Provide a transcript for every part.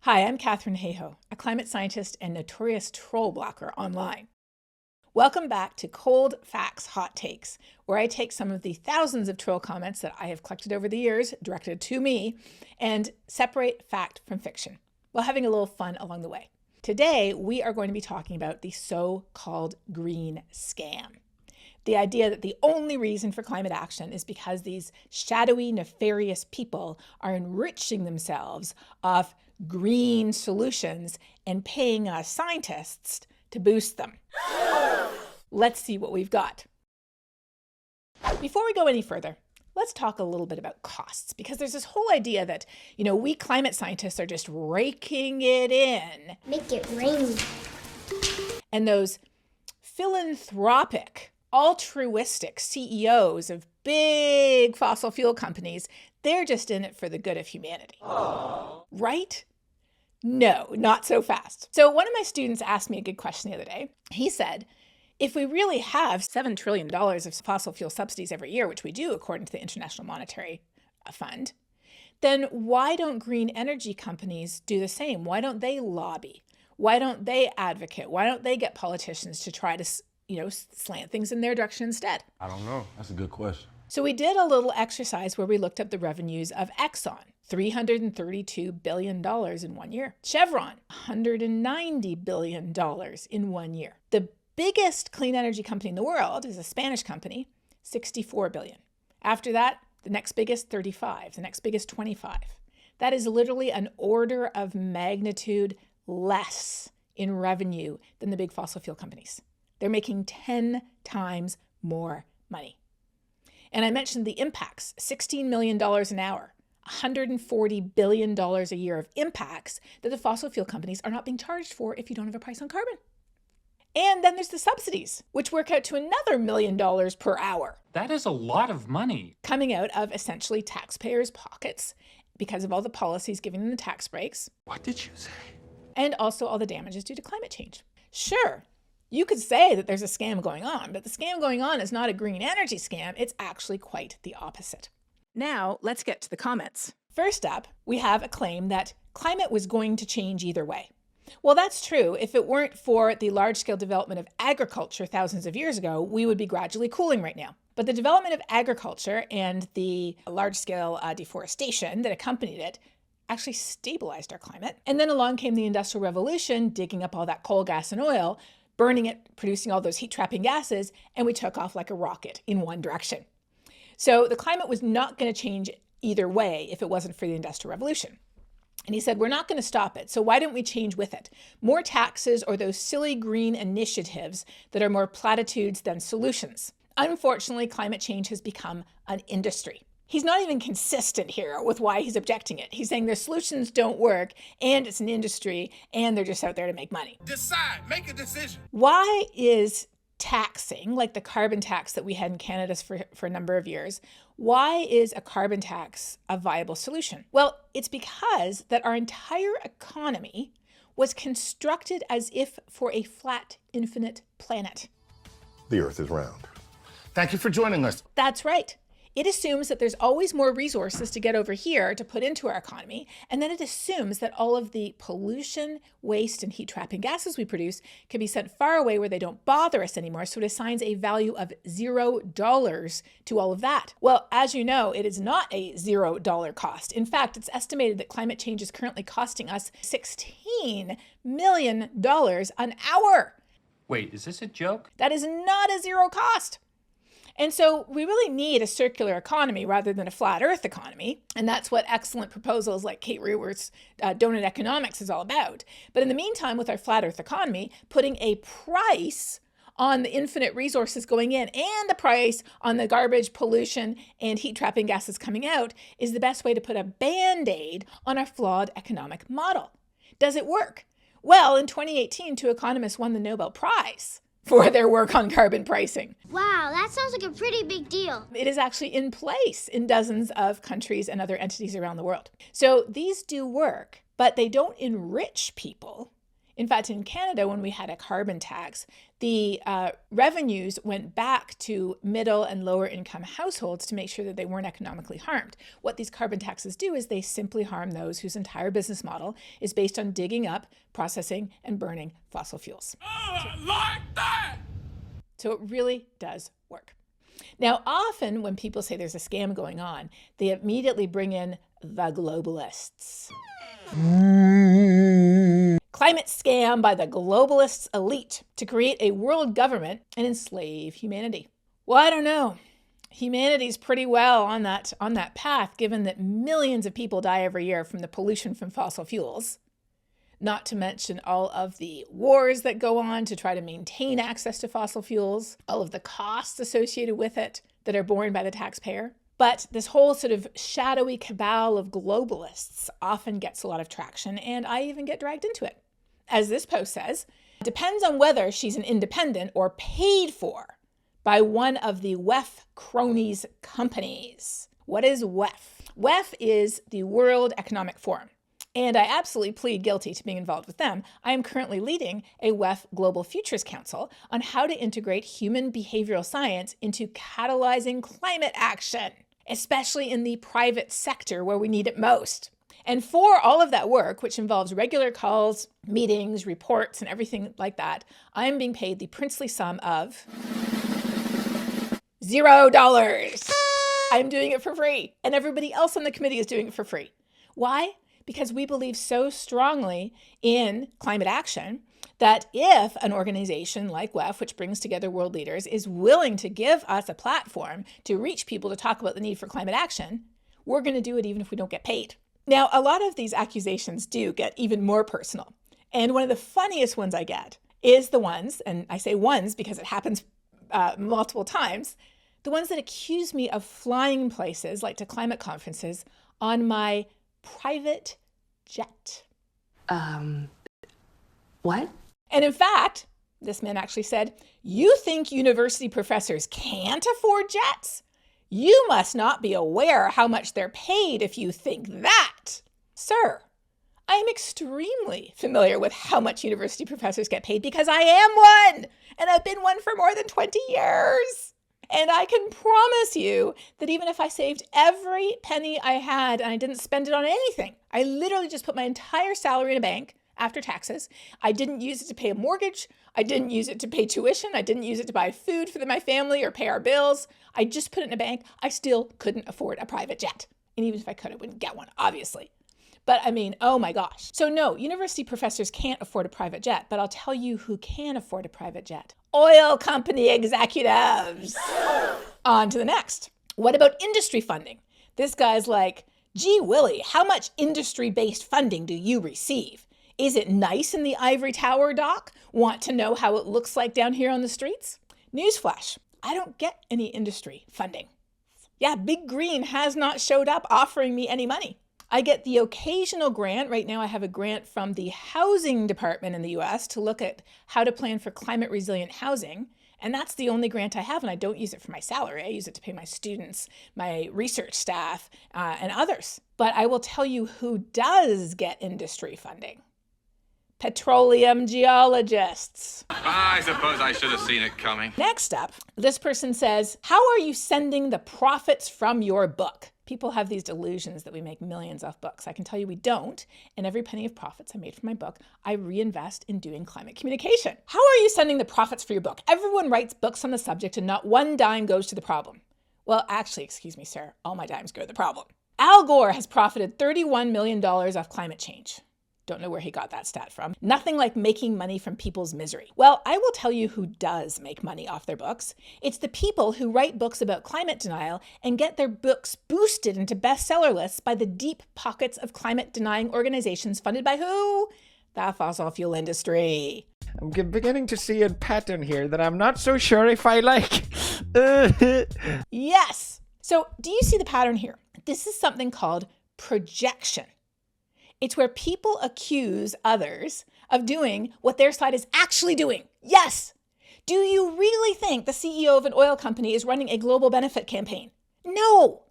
Hi, I'm Katherine Hayhoe, a climate scientist and notorious troll blocker online. Welcome back to Cold Facts Hot Takes, where I take some of the thousands of troll comments that I have collected over the years, directed to me, and separate fact from fiction, while having a little fun along the way. Today, we are going to be talking about the so-called green scam. The idea that the only reason for climate action is because these shadowy, nefarious people are enriching themselves off green solutions and paying us scientists to boost them. Let's see what we've got. Before we go any further, let's talk a little bit about costs, because there's this whole idea that, we climate scientists are just raking it in. Make it rain. And those philanthropic, altruistic CEOs of big fossil fuel companies, they're just in it for the good of humanity. Aww. Right? No, not so fast. So one of my students asked me a good question the other day. He said, if we really have $7 trillion of fossil fuel subsidies every year, which we do according to the International Monetary Fund, then why don't green energy companies do the same? Why don't they lobby? Why don't they advocate? Why don't they get politicians to try to, slant things in their direction instead? I don't know. That's a good question. So we did a little exercise where we looked up the revenues of Exxon, $332 billion in 1 year. Chevron, $190 billion in 1 year. The biggest clean energy company in the world is a Spanish company, $64 billion. After that, the next biggest, 35, the next biggest, 25. That is literally an order of magnitude less in revenue than the big fossil fuel companies. They're making 10 times more money. And I mentioned the impacts, $16 million an hour, $140 billion a year of impacts that the fossil fuel companies are not being charged for if you don't have a price on carbon. And then there's the subsidies, which work out to another $1 million per hour. That is a lot of money. Coming out of essentially taxpayers' pockets because of all the policies giving them the tax breaks. What did you say? And also all the damages due to climate change. Sure, you could say that there's a scam going on, but the scam going on is not a green energy scam. It's actually quite the opposite. Now, let's get to the comments. First up, we have a claim that climate was going to change either way. Well, that's true. If it weren't for the large-scale development of agriculture thousands of years ago, we would be gradually cooling right now. But the development of agriculture and the large-scale deforestation that accompanied it actually stabilized our climate. And then along came the Industrial Revolution, digging up all that coal, gas, and oil, burning it, producing all those heat-trapping gases, and we took off like a rocket in one direction. So the climate was not going to change either way if it wasn't for the Industrial Revolution. And he said, we're not going to stop it, so why don't we change with it? More taxes or those silly green initiatives that are more platitudes than solutions. Unfortunately, climate change has become an industry. He's not even consistent here with why he's objecting it. He's saying their solutions don't work, and it's an industry, and they're just out there to make money. Decide. Make a decision. Why is taxing, like the carbon tax that we had in Canada for a number of years, why is a carbon tax a viable solution? Well, it's because that our entire economy was constructed as if for a flat, infinite planet. The Earth is round. Thank you for joining us. That's right. It assumes that there's always more resources to get over here to put into our economy, and then it assumes that all of the pollution, waste, and heat-trapping gases we produce can be sent far away where they don't bother us anymore, so it assigns a value of $0 to all of that. Well, as you know, it is not a $0 cost. In fact, it's estimated that climate change is currently costing us $16 million an hour. Wait, is this a joke? That is not a zero cost. And so we really need a circular economy rather than a flat earth economy. And that's what excellent proposals like Kate Raworth's donut economics is all about. But in the meantime, with our flat earth economy, putting a price on the infinite resources going in and a price on the garbage, pollution, and heat-trapping gases coming out is the best way to put a Band-Aid on our flawed economic model. Does it work? Well, in 2018, two economists won the Nobel Prize for their work on carbon pricing. Wow, that sounds like a pretty big deal. It is actually in place in dozens of countries and other entities around the world. So these do work, but they don't enrich people. In fact, in Canada, when we had a carbon tax, the revenues went back to middle and lower income households to make sure that they weren't economically harmed. What these carbon taxes do is they simply harm those whose entire business model is based on digging up, processing, and burning fossil fuels. Like that! So it really does work. Now, often when people say there's a scam going on, they immediately bring in the globalists. Climate scam by the globalists elite to create a world government and enslave humanity. Well, I don't know. Humanity's pretty well on that path, given that millions of people die every year from the pollution from fossil fuels. Not to mention all of the wars that go on to try to maintain access to fossil fuels, all of the costs associated with it that are borne by the taxpayer. But this whole sort of shadowy cabal of globalists often gets a lot of traction, and I even get dragged into it. As this post says, it depends on whether she's an independent or paid for by one of the WEF cronies companies. What is WEF? WEF is the World Economic Forum. And I absolutely plead guilty to being involved with them. I am currently leading a WEF Global Futures Council on how to integrate human behavioral science into catalyzing climate action, especially in the private sector where we need it most. And for all of that work, which involves regular calls, meetings, reports, and everything like that, I'm being paid the princely sum of $0. I'm doing it for free, and everybody else on the committee is doing it for free. Why? Because we believe so strongly in climate action that if an organization like WEF, which brings together world leaders, is willing to give us a platform to reach people to talk about the need for climate action, we're going to do it even if we don't get paid. Now, a lot of these accusations do get even more personal. And one of the funniest ones I get is the ones, and I say ones because it happens multiple times, the ones that accuse me of flying places, like to climate conferences, on my private jet. What? And in fact, this man actually said, "You think university professors can't afford jets? You must not be aware how much they're paid if you think that." Sir, I am extremely familiar with how much university professors get paid because I am one, and I've been one for more than 20 years. And I can promise you that even if I saved every penny I had and I didn't spend it on anything, I literally just put my entire salary in a bank after taxes. I didn't use it to pay a mortgage. I didn't use it to pay tuition. I didn't use it to buy food for my family or pay our bills. I just put it in a bank. I still couldn't afford a private jet. And even if I could, I wouldn't get one, obviously. But I mean, oh my gosh. So no, university professors can't afford a private jet, but I'll tell you who can afford a private jet. Oil company executives. On to the next. What about industry funding? This guy's like, "Gee Willie, how much industry-based funding do you receive? Is it nice in the ivory tower, Doc? Want to know how it looks like down here on the streets?" Newsflash, I don't get any industry funding. Yeah, Big Green has not showed up offering me any money. I get the occasional grant. Right now I have a grant from the housing department in the US to look at how to plan for climate resilient housing. And that's the only grant I have, and I don't use it for my salary. I use it to pay my students, my research staff, and others. But I will tell you who does get industry funding. Petroleum geologists. I suppose I should have seen it coming. Next up, this person says, "How are you sending the profits from your book?" People have these delusions that we make millions off books. I can tell you we don't. And every penny of profits I made from my book, I reinvest in doing climate communication. How are you sending the profits for your book? Everyone writes books on the subject and not one dime goes to the problem. Well, actually, excuse me, sir, all my dimes go to the problem. Al Gore has profited $31 million off climate change. Don't know where he got that stat from. Nothing like making money from people's misery. Well, I will tell you who does make money off their books. It's the people who write books about climate denial and get their books boosted into bestseller lists by the deep pockets of climate denying organizations funded by who? The fossil fuel industry. I'm beginning to see a pattern here that I'm not so sure if I like. Yes. So do you see the pattern here? This is something called projection. It's where people accuse others of doing what their side is actually doing. Yes. Do you really think the CEO of an oil company is running a global benefit campaign? No.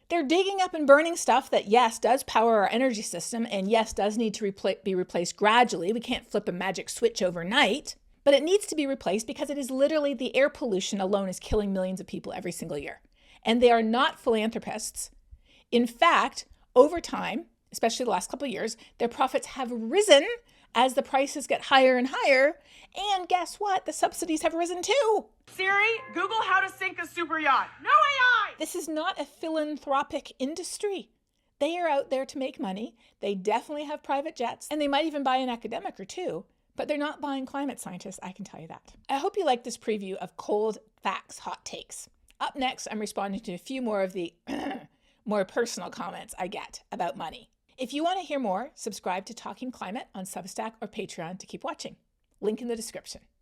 They're digging up and burning stuff that, yes, does power our energy system and, yes, does need to be replaced gradually. We can't flip a magic switch overnight, but it needs to be replaced because it is literally the air pollution alone is killing millions of people every single year. And they are not philanthropists. In fact, over time, especially the last couple of years, their profits have risen as the prices get higher and higher. And guess what? The subsidies have risen too. Siri, Google how to sink a super yacht. No AI! This is not a philanthropic industry. They are out there to make money. They definitely have private jets, and they might even buy an academic or two, but they're not buying climate scientists, I can tell you that. I hope you like this preview of cold facts, hot takes. Up next, I'm responding to a few more of the more personal comments I get about money. If you want to hear more, subscribe to Talking Climate on Substack or Patreon to keep watching. Link in the description.